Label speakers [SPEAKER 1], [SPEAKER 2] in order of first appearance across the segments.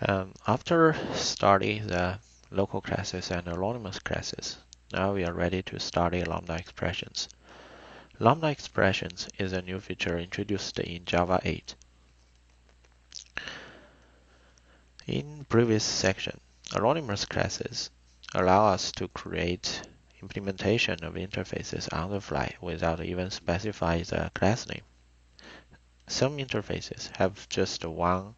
[SPEAKER 1] After studying the local classes and anonymous classes, now we are ready to study Lambda Expressions. Lambda Expressions is a new feature introduced in Java 8. In previous section, anonymous classes allow us to create implementation of interfaces on the fly without even specifying the class name. Some interfaces have just one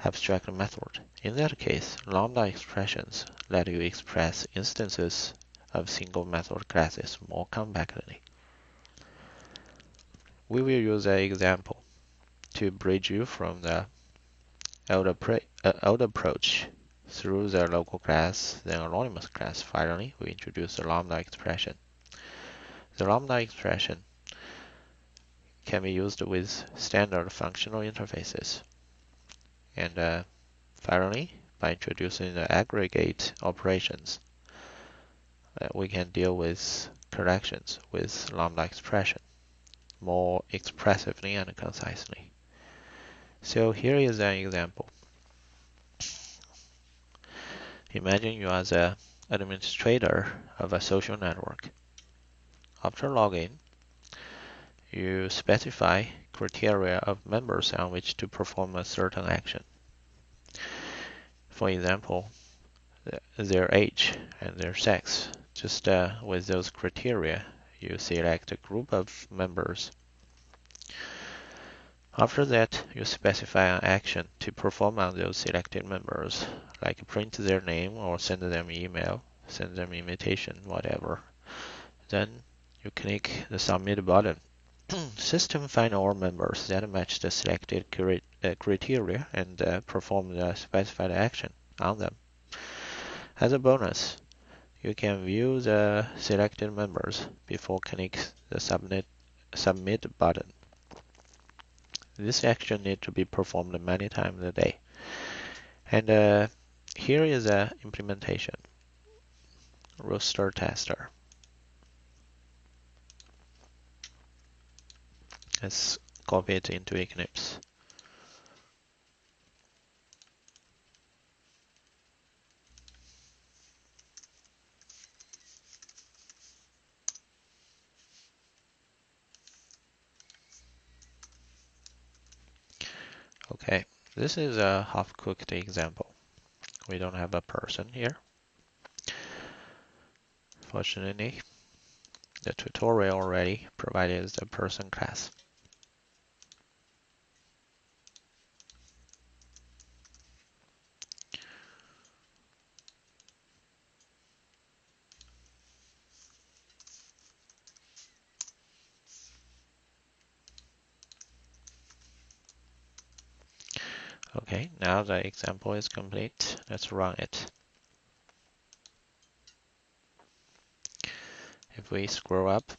[SPEAKER 1] abstract method. In that case, Lambda expressions let you express instances of single method classes more compactly. We will use an example to bridge you from the old approach through the local class, then anonymous class. Finally, we introduce the Lambda expression. The Lambda expression can be used with standard functional interfaces. And finally, by introducing the aggregate operations, we can deal with corrections with Lambda expression more expressively and concisely. So here is an example. Imagine you are the administrator of a social network. After login, you specify criteria of members on which to perform a certain action. For example, their age and their sex. Just with those criteria, you select a group of members. After that, you specify an action to perform on those selected members, like print their name or send them email, send them invitation, whatever. Then you click the submit button. System find all members that match the selected criteria and perform the specified action on them. As a bonus, you can view the selected members before clicking the submit button. This action needs to be performed many times a day. And here is an implementation. Roster tester. Let's copy it into Eclipse. Okay, this is a half-cooked example. We don't have a person here. Fortunately, the tutorial already provided the person class. Okay, now the example is complete. Let's run it. If we scroll up,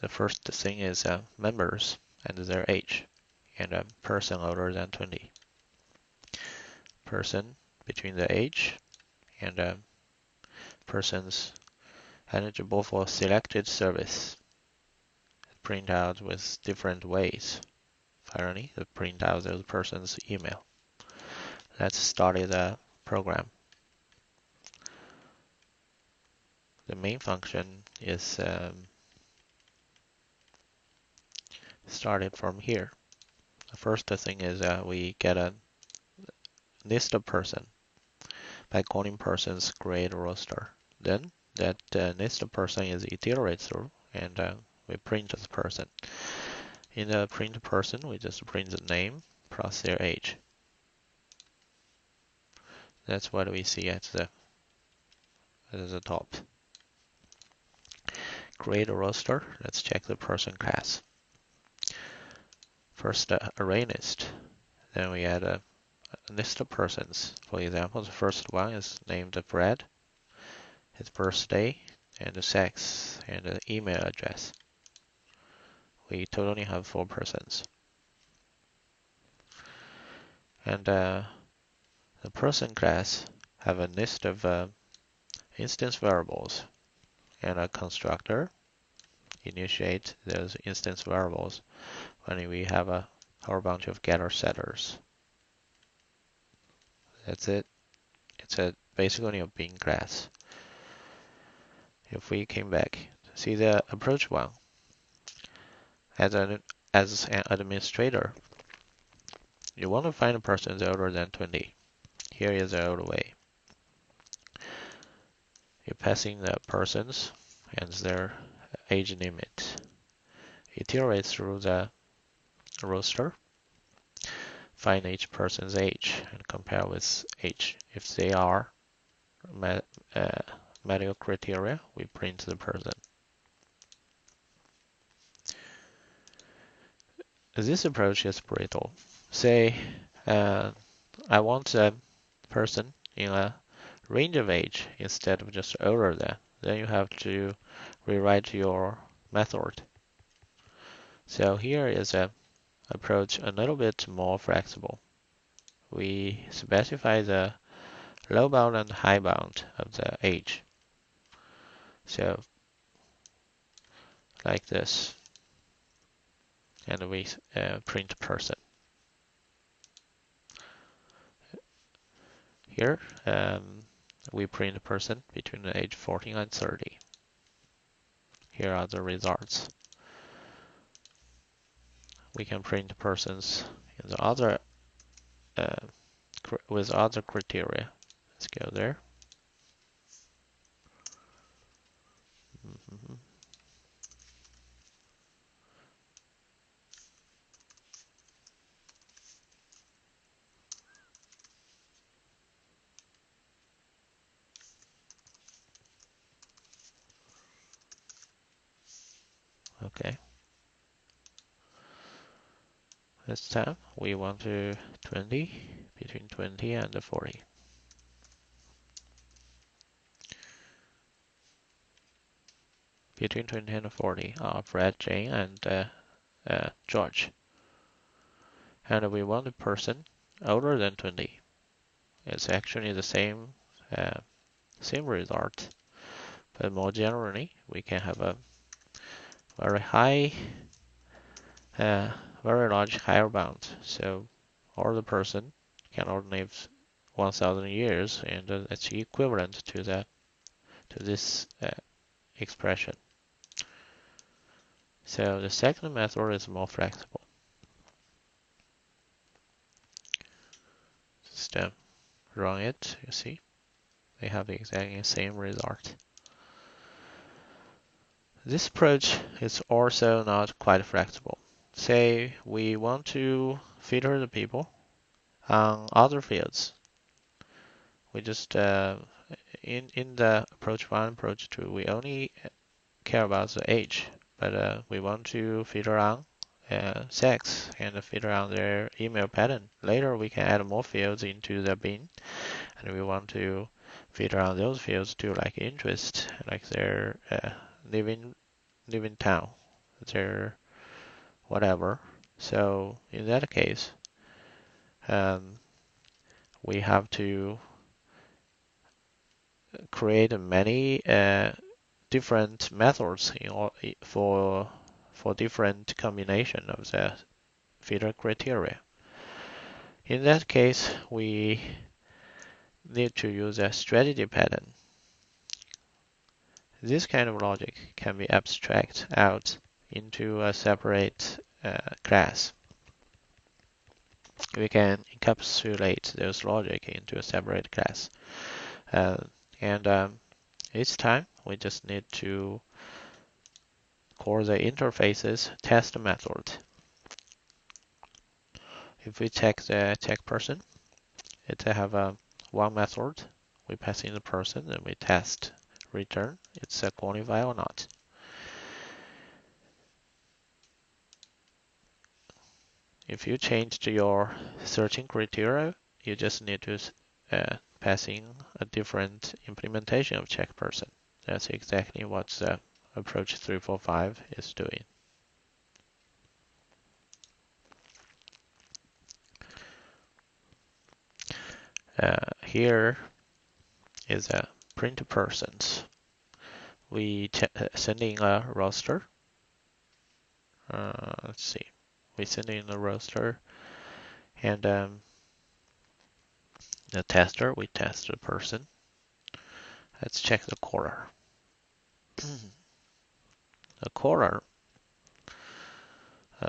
[SPEAKER 1] the first thing is members and their age, and a person older than 20. Person between the age and persons eligible for selected service. Print out with different ways. Finally, print out those person's email. Let's start the program. The main function is started from here. The first thing is we get a list of person by calling person's create roster. Then that list of person is iterated through, and we print the person. In the print person, we just print the name plus their age. That's what we see at the top. Create a roster. Let's check the person class. First, array list. Then we add a list of persons. For example, the first one is named Brad, his birthday, and the sex, and the email address. We totally have 4 persons. And the person class have a list of instance variables and a constructor. Initiate those instance variables when we have a whole bunch of getter setters. That's it. It's basically a bean class. If we came back, see the approach one. As an administrator, you want to find a person older than 20. Here is the old way. You pass in the persons and their age limit. Iterate through the roster. Find each person's age and compare with age. If they are medical criteria, we print the person. This approach is brittle. Say, I want a person in a range of age instead of just older than. Then you have to rewrite your method. So here is an approach a little bit more flexible. We specify the low bound and high bound of the age. So like this. And we print person. Here we print person between the age 14 and 30. Here are the results. We can print persons in the other with other criteria. Let's go there. Mm-hmm. Okay. This time we want to 20, between 20 and 40. Between 20 and 40 are Fred, Jane, and George. And we want a person older than 20. It's actually the same result, but more generally, we can have a very high, very large higher bound. So, or the person cannot live 1,000 years, and it's equivalent to this expression. So the second method is more flexible. Just run it, you see, they have the exactly same result. This approach is also not quite flexible. Say we want to filter the people on other fields. We just in the approach 1, approach 2, we only care about the age, but we want to filter on sex and filter on their email pattern. Later we can add more fields into the bin, and we want to filter on those fields too, like interest, like their living town, their whatever. So in that case, we have to create many different methods for different combination of the filter criteria. In that case, we need to use a strategy pattern. This kind of logic can be abstracted out into a separate class. We can encapsulate those logic into a separate class. And each time we just need to call the interfaces test method. If we check the check person, it have one method. We pass in the person and we test return it's a quantify or not. If you change to your searching criteria, you just need to pass in a different implementation of check person. That's exactly what the approach 345 is doing. Here is a print persons. We send in a roster. Let's see. We send in a roster, and The tester, we test the person. Let's check the caller. The caller,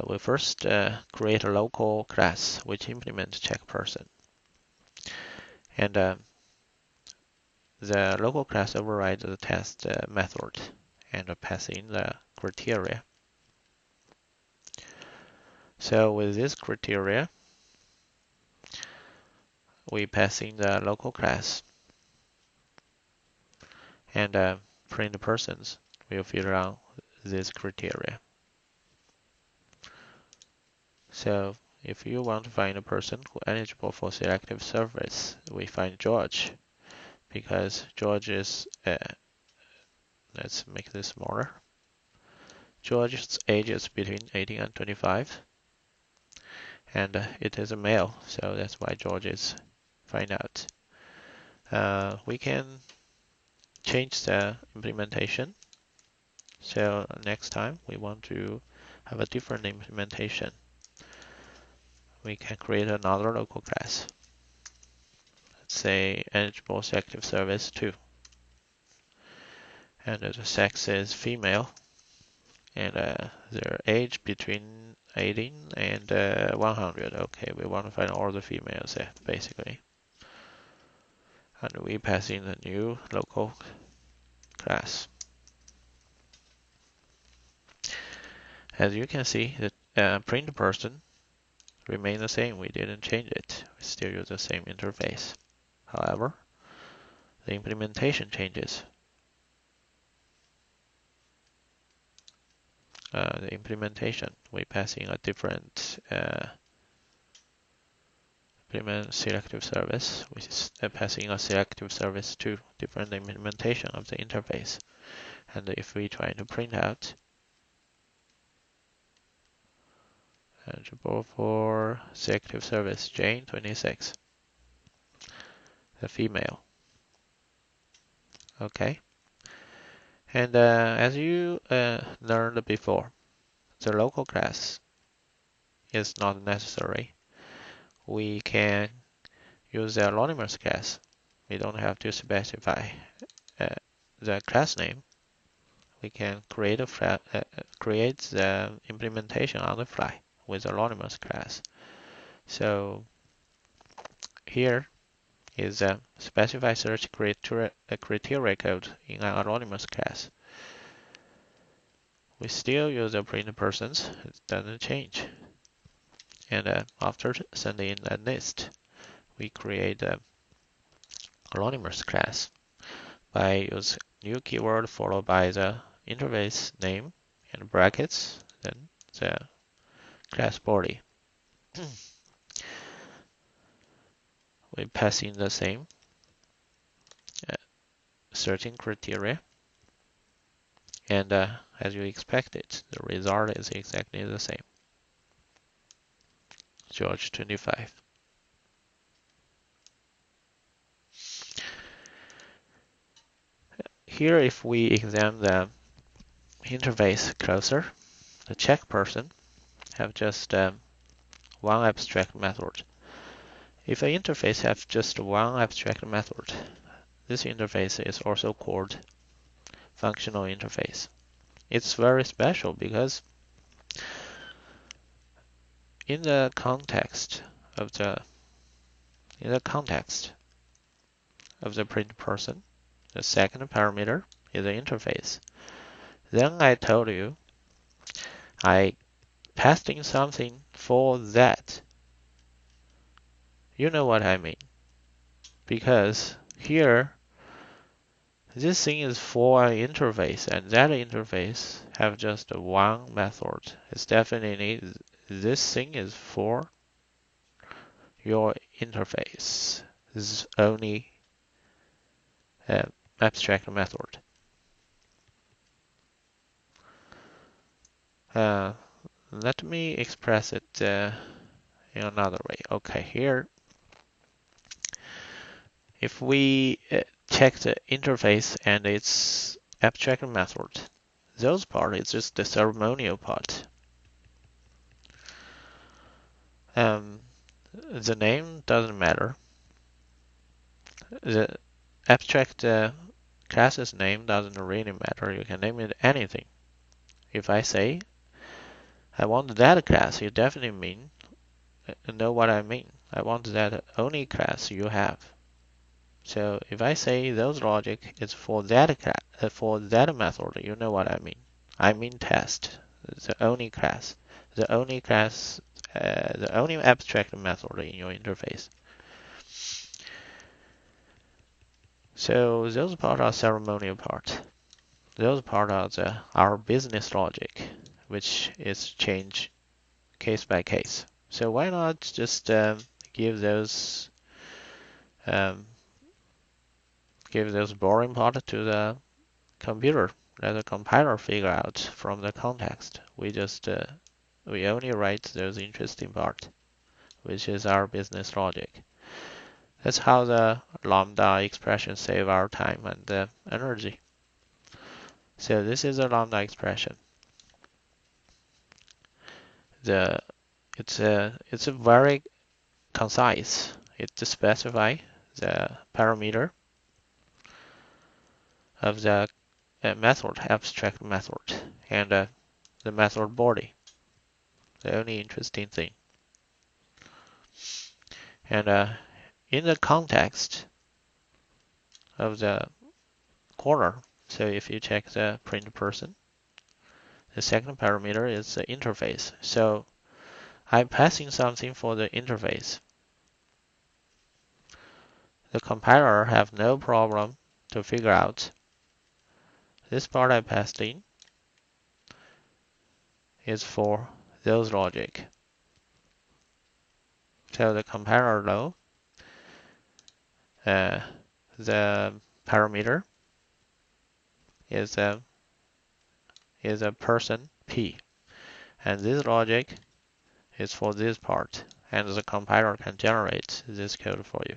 [SPEAKER 1] we first create a local class which implements check person. And the local class overrides the test method and pass in the criteria. So with this criteria, we pass in the local class and print the persons will fill out this criteria. So if you want to find a person who is eligible for selective service, we find George, because George is, let's make this smaller. George's age is between 18 and 25, and it is a male, so that's why George is find out. We can change the implementation. So next time we want to have a different implementation. We can create another local class. Let's say eligible selective service 2. And the sex is female. And their age between 18 and 100. Okay, we want to find all the females basically. And we pass in a new local class. As you can see, the print person remain the same. We didn't change it. We still use the same interface. However, the implementation changes. The implementation, we pass in a different implement selective service, which is passing a selective service to different implementation of the interface. And if we try to print out eligible for selective service Jane 26, the female. Okay. And as you learned before, the local class is not necessary. We can use the anonymous class. We don't have to specify the class name. We can create the implementation on the fly with anonymous class. So here is a specify search criteria code in an anonymous class. We still use the print persons. It doesn't change. And after sending in a list, we create an anonymous class by using new keyword followed by the interface name and brackets, then the class body. We pass in the same searching criteria, and as you expected, the result is exactly the same. George 25. Here, if we examine the interface closer, the check person have just one abstract method. If an interface has just one abstract method, this interface is also called functional interface. It's very special because in the context of the print person, the second parameter is the interface. Then I told you I passed in something for that. You know what I mean. Because here, this thing is for an interface, and that interface have just one method. It's definitely this thing is for your interface. This is only abstract method. Let me express it in another way. Okay, here, if we check the interface and its abstract method, those part is just the ceremonial part. The name doesn't matter. The abstract class's name doesn't really matter. You can name it anything. If I say I want that class, you definitely know what I mean. I want that only class you have. So if I say those logic is for that method, you know what I mean. I mean test, the only class, the only class, the only abstract method in your interface. So those parts are ceremonial part. Those parts are our business logic, which is changed case by case. So why not just give those um, boring parts to the computer, let the compiler figure out from the context. We only write those interesting part, which is our business logic. That's how the Lambda expression save our time and energy. So this is a Lambda expression. It's a very concise. It specifies the parameter of the method, abstract method, and the method body. The only interesting thing. And in the context of the corner, so if you check the print person, the second parameter is the interface. So I'm passing something for the interface. The compiler have no problem to figure out this part I passed in is for those logic. So the compiler know the parameter is a person P, and this logic is for this part, and the compiler can generate this code for you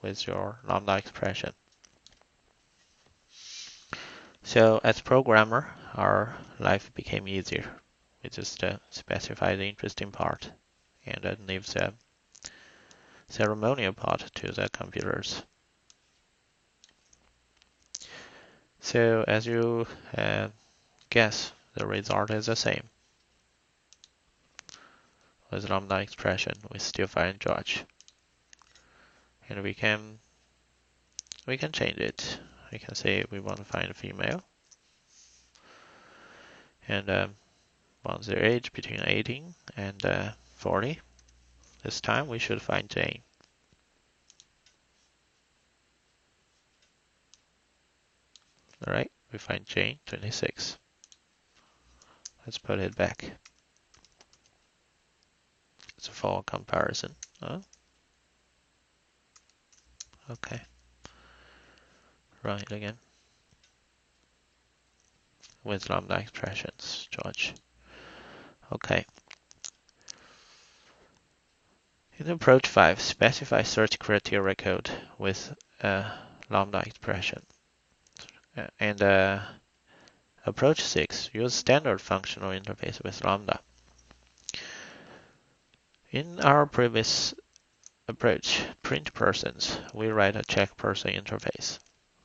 [SPEAKER 1] with your Lambda expression. So as programmer, our life became easier. We just specify the interesting part and then leave the ceremonial part to the computers. So as you guess, the result is the same. With Lambda expression, we still find George, and we can change it. We can say we want to find a female, and want their age between 18 and 40. This time we should find Jane. Alright, we find Jane, 26. Let's put it back. It's a for comparison. Okay. Run it again. With Lambda expressions, George. Okay. In approach 5, specify search criteria code with Lambda expression. And approach 6, use standard functional interface with Lambda. In our previous approach, print persons, we write a check person interface.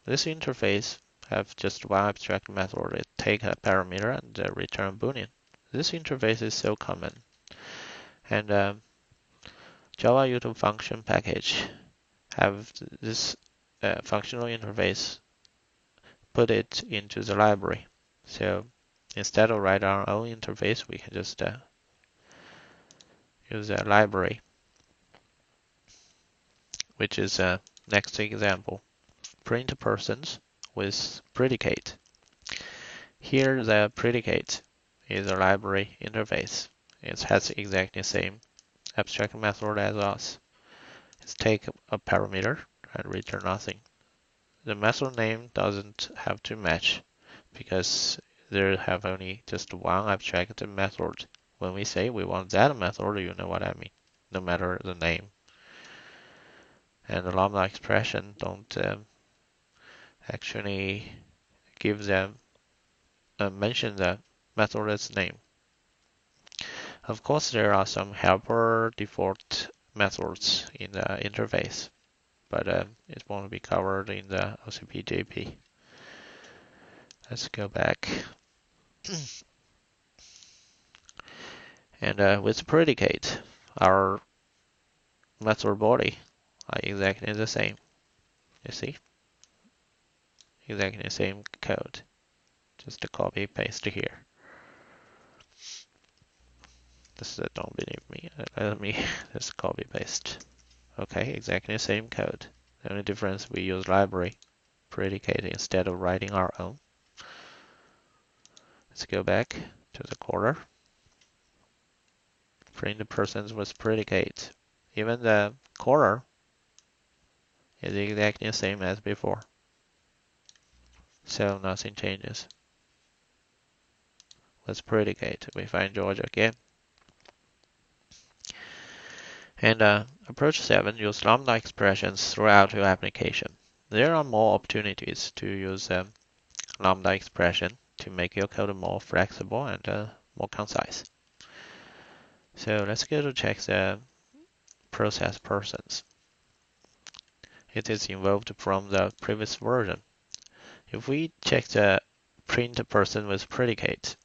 [SPEAKER 1] This interface have just one abstract method. It take a parameter and return Boolean. This interface is so common. And Java util function package have this functional interface put it into the library. So instead of write our own interface, we can just use a library, which is next example. Print persons with predicate. Here the predicate is a library interface. It has exactly the same abstract method as us. It's take a parameter and return nothing. The method name doesn't have to match because there have only just one abstract method. When we say we want that method, you know what I mean, no matter the name. And the Lambda expression don't actually give them mention the method's name. Of course, there are some helper default methods in the interface. but it won't be covered in the OCP/JP. Let's go back. And with predicate, our method body are exactly the same. You see? Exactly the same code. Just a copy paste here. Don't believe me. Let me just copy paste. Okay, exactly the same code. The only difference, we use library predicate instead of writing our own. Let's go back to the caller. Print the persons with predicate. Even the caller is exactly the same as before. So nothing changes. Let's predicate. We find George again. And approach 7, use Lambda expressions throughout your application. There are more opportunities to use Lambda expression to make your code more flexible and more concise. So let's go to check the process persons. It is involved from the previous version. If we check the print person with predicate,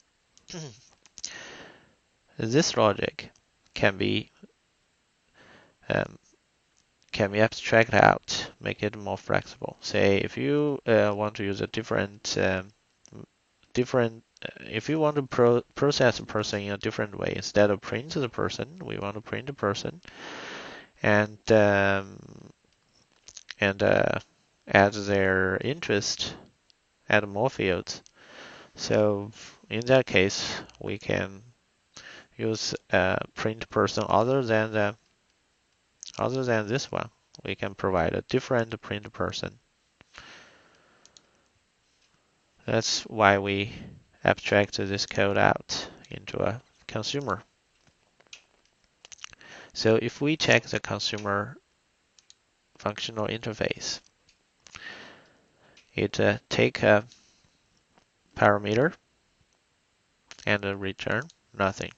[SPEAKER 1] this logic can be abstracted out, make it more flexible. Say if you want to use a different if you want to process a person in a different way, instead of print the person, we want to print the person and add their interest, add more fields. So in that case, we can use print person other than this one. We can provide a different print person. That's why we abstract this code out into a consumer. So if we check the consumer functional interface, it take a parameter and return nothing.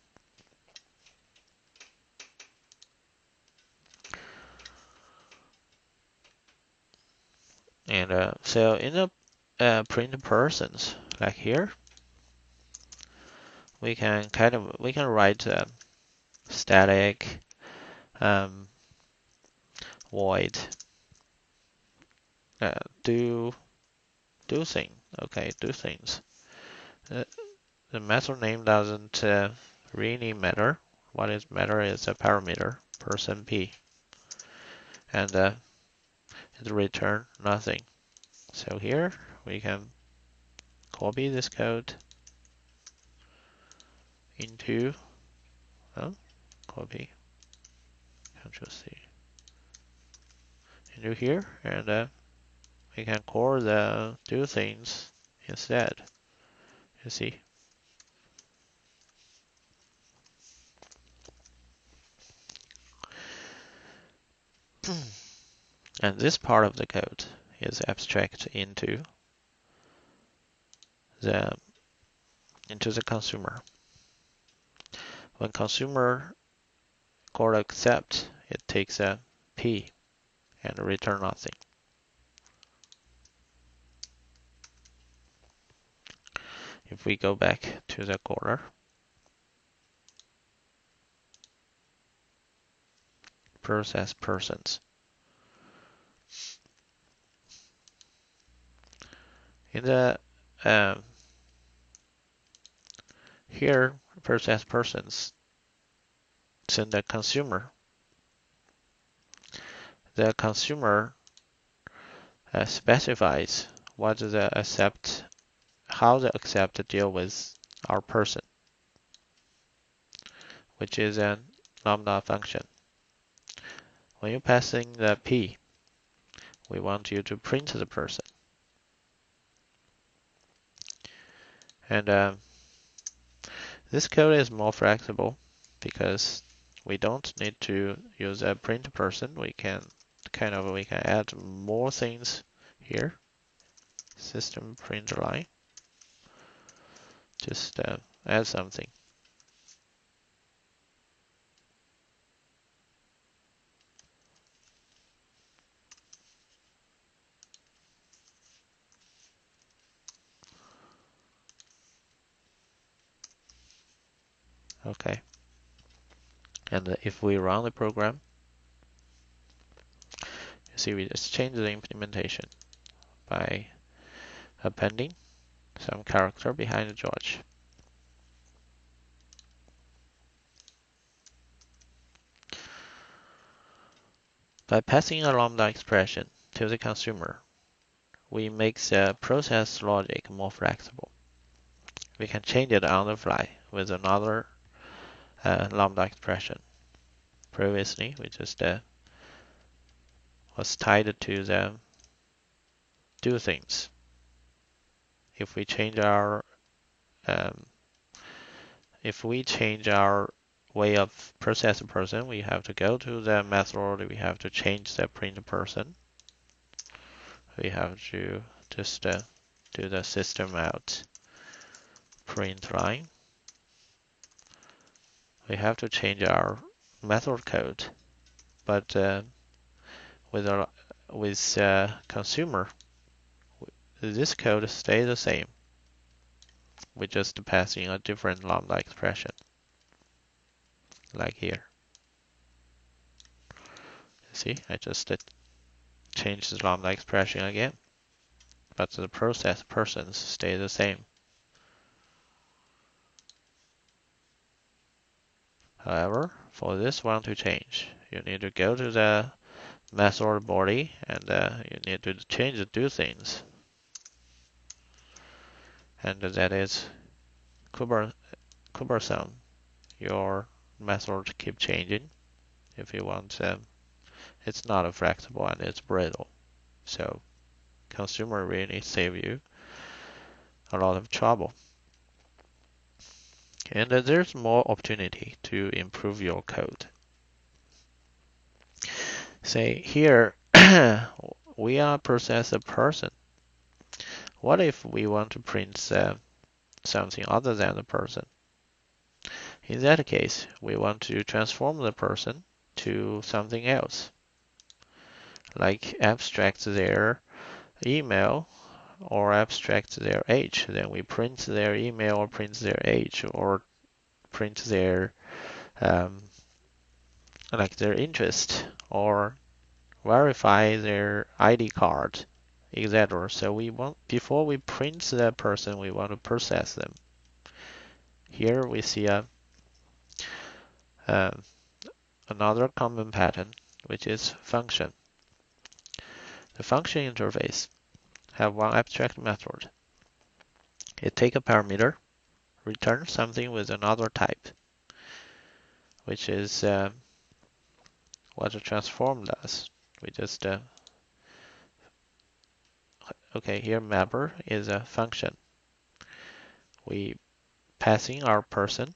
[SPEAKER 1] And so in the print persons, like here, we can write static void do thing. Okay, do things. The method name doesn't really matter. What is matter is a parameter person p, and it return nothing. So here we can copy this code into copy, Control C, into here, and we can call the do things instead. You see. And this part of the code is abstract into the consumer. When consumer call accept, it takes a p and return nothing. If we go back to the caller, process persons. In the here, process persons send the consumer. The consumer specifies what the accept, how the accept deal with our person, which is a lambda function. When you pass in the p, we want you to print the person. And this code is more flexible because we don't need to use a print person. We can add more things here. System print line. Just add something. Okay. And if we run the program, you see we just change the implementation by appending some character behind George. By passing a lambda expression to the consumer, we make the process logic more flexible. We can change it on the fly with another lambda expression. Previously, we just was tied to the do things. If we change our way of process a person, we have to go to the method. We have to change the print person. We have to just do the system out print line. We have to change our method code, but with consumer, this code stays the same. We just passing a different lambda expression, like here. See, I just changed the lambda expression again, but the process persons stay the same. However, for this one to change, you need to go to the method body and you need to change the do things. And that is cumbersome. Your method keep changing. If you want, it's not flexible and it's brittle. So consumer really save you a lot of trouble. And there's more opportunity to improve your code. Say here, we are process a person. What if we want to print something other than the person? In that case, we want to transform the person to something else, like abstract their email or abstract their age. Then we print their email or print their age or print their like their interest or verify their ID card, etc. So we want, before we print the person, we want to process them. Here we see another common pattern, which is function. The function interface have one abstract method. It take a parameter, return something with another type, which is what a transform does. We just okay, here mapper is a function. We passing our person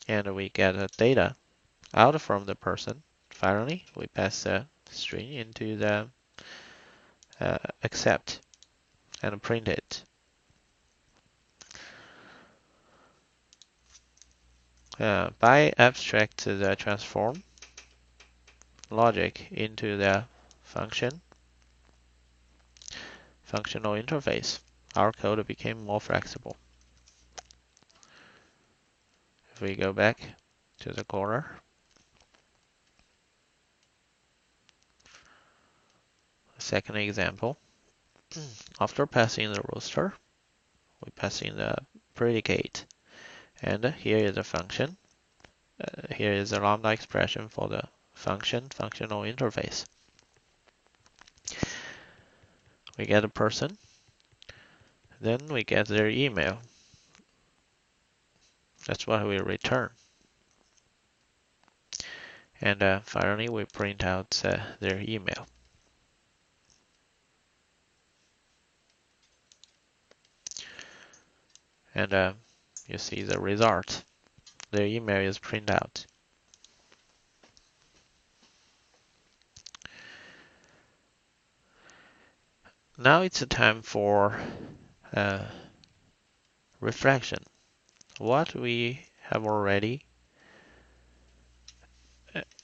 [SPEAKER 1] and we get a data out from the person. Finally, we pass a string into the accept and print it. By abstract the transform logic into the functional interface, our code became more flexible. If we go back to the corner, second example, after passing the roster, we pass in the predicate, and here is a function. Here is a lambda expression for the functional interface. We get a person, then we get their email. That's what we return. And finally, we print out their email. And you see the result. Their email is printed out. Now it's a time for reflection. What we have already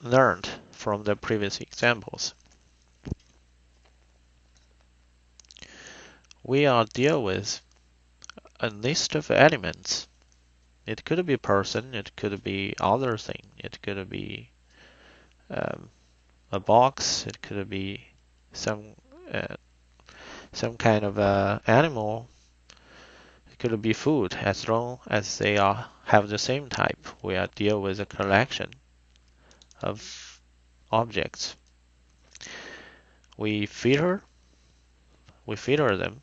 [SPEAKER 1] learned from the previous examples. We are deal with a list of elements It could be person, it could be other thing, it could be um, a box, it could be some uh, some kind of animal, it could be food. As long as they are have the same type, we are deal with a collection of objects. We filter them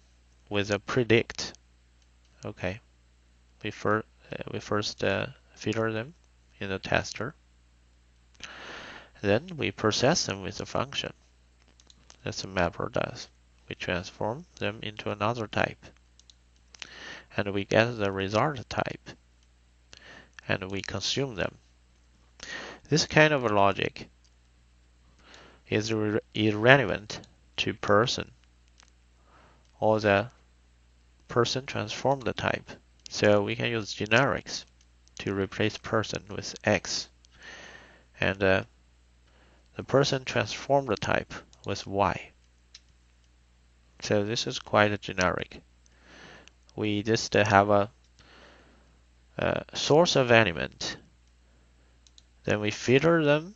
[SPEAKER 1] with a predict. Okay, we first filter them in the tester. Then we process them with a function. That's what mapper does. We transform them into another type, and we get the result type, and we consume them. This kind of logic is irrelevant to person or the person transformed type. So we can use generics to replace person with X, and the person transformed type with Y. So this is quite a generic. We just have a source of element, then we filter them,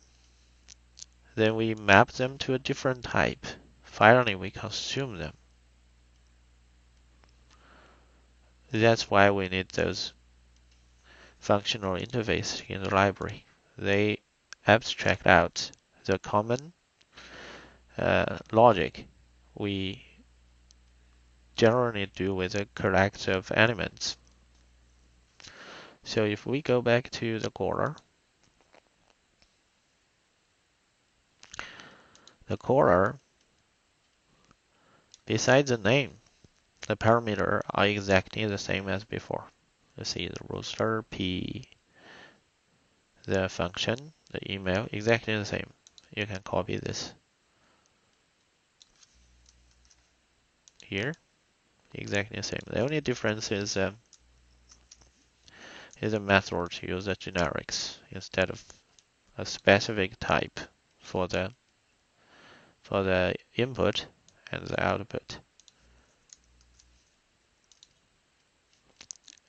[SPEAKER 1] then we map them to a different type. Finally, we consume them. That's why we need those functional interfaces in the library. They abstract out the common logic we generally do with a collection of elements. So if we go back to the caller, besides the name, the parameters are exactly the same as before. You see the roster, P, the function, the email, exactly the same. You can copy this here, exactly the same. The only difference is a method to use the generics instead of a specific type for the input and the output.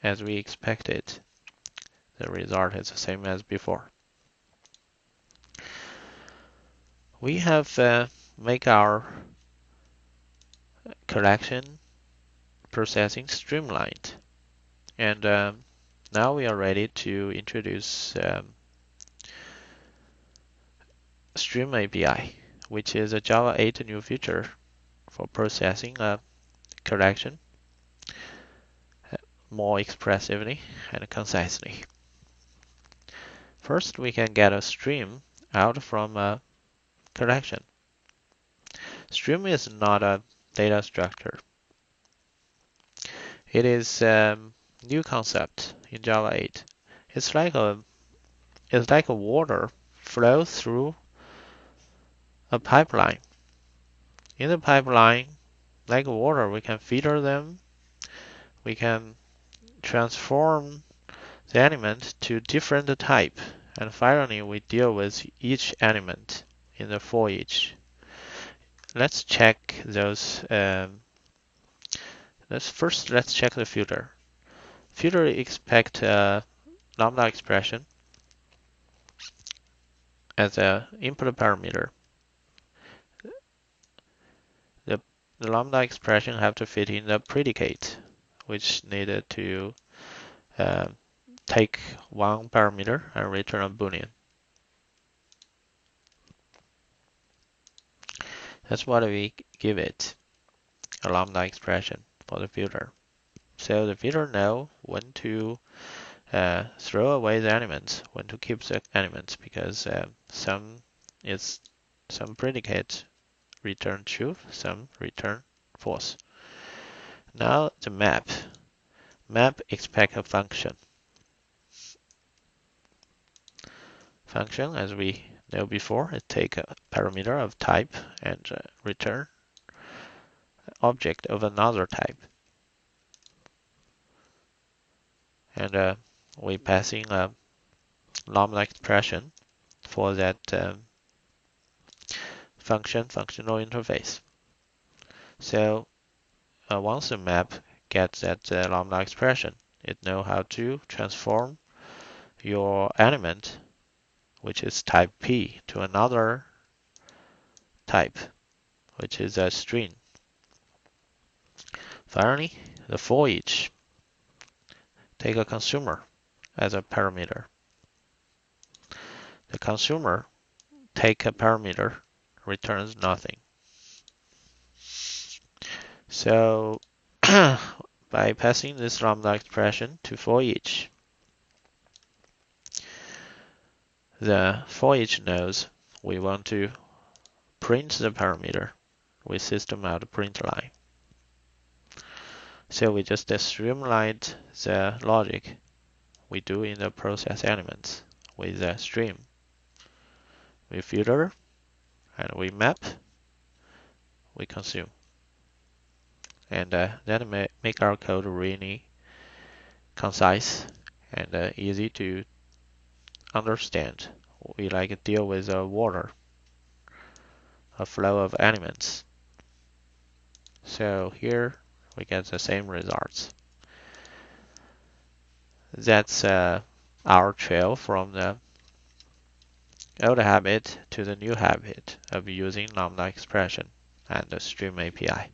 [SPEAKER 1] As we expected, the result is the same as before. We have make our collection processing streamlined, and now we are ready to introduce Stream API, which is a Java 8 new feature for processing a collection more expressively and concisely. First, we can get a stream out from a collection. Stream is not a data structure. It is a new concept in Java 8. It's like a water flow through a pipeline. In the pipeline, like water, we can filter them. We can transform the element to different type, and finally we deal with each element in the for each. Let's check those. Let's check the filter. Filter expect lambda expression as an input parameter. The lambda expression have to fit in the predicate, which needed to take one parameter and return a boolean. That's what we give it, a lambda expression for the filter. So the filter know when to throw away the elements, when to keep the elements, because some predicate return true, some return false. Now the map expect a function. Function, as we know before, it take a parameter of type and return object of another type. And we passing a lambda expression for that functional interface. So once the map gets that lambda expression, It knows how to transform your element, which is type P, to another type, which is a string. Finally, the for each. Take a consumer as a parameter. The consumer take a parameter, returns nothing. So by passing this lambda expression to for each, the for each knows we want to print the parameter with system out print line. So we just streamlined the logic we do in the process elements with the stream. We filter and we map, we consume. And that make our code really concise and easy to understand. We like deal with water, a flow of elements. So here we get the same results. That's our trail from the old habit to the new habit of using lambda expression and the stream API.